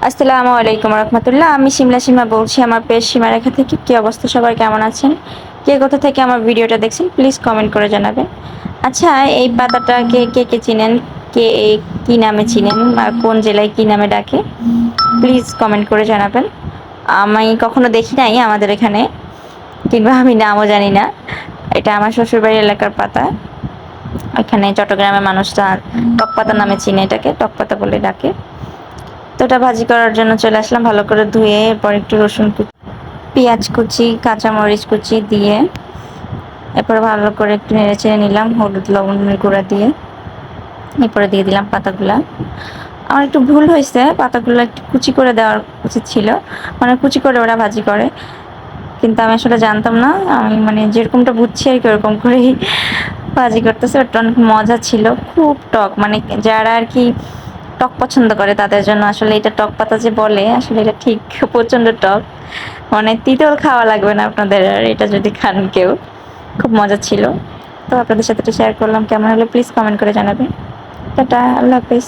আসসালামু আলাইকুম রহমতুল্লাহ। আমি সীমা বলছি আমার পেজ সীমারেখা থেকে। কি অবস্থা, সবাই কেমন আছেন? কে কোথা থেকে আমার ভিডিওটা দেখছেন প্লিজ কমেন্ট করে জানাবেন। আচ্ছা, এই পাতাটা কে কে কে চিনেন, কে কি নামে চিনেন বা কোন জেলায় কি নামে ডাকে প্লিজ কমেন্ট করে জানাবেন। আমি কখনো দেখি নাই আমাদের এখানে, কিংবা আমি নামও জানি না। এটা আমার শ্বশুরবাড়ির এলাকার পাতা। এখানে চট্টগ্রামের মানুষরা টক পাতা নামে চিনে, এটাকে টক পাতা বলে ডাকে। তো এটা ভাজি করার জন্য চলে আসলাম, ভালো করে ধুয়ে এরপর একটু রসুন কুচি, পেঁয়াজ কুচি, কাঁচামরিচ কুচি দিয়ে এরপর ভালো করে একটু নেড়ে চেড়ে নিলাম হলুদ লবণের গুঁড়া দিয়ে। এরপরে দিয়ে দিলাম পাতাগুলা। আমার একটু ভুল হয়েছে, পাতাগুলো একটু কুচি করে দেওয়ার উচিত ছিল, মানে কুচি করে ওরা ভাজি করে, কিন্তু আমি আসলে জানতাম না। আমি মানে যেরকমটা বুঝছি আর কি ওরকম করেই ভাজি করতেছে। ওটা অনেক মজা ছিল, খুব টক, মানে যারা আর কি টক পছন্দ করে তাদের জন্য আসলে এটা টক পাতা যে বলে, আসলে এটা ঠিক প্রচন্ড টক, মানে তিতল খাওয়া লাগবে না আপনাদের আর এটা যদি খান কেউ। খুব মজা ছিল। তো আপনাদের সাথে শেয়ার করলাম, কেমন হলো প্লিজ কমেন্ট করে জানাবেন। টাটা, আল্লাহ হাফেজ।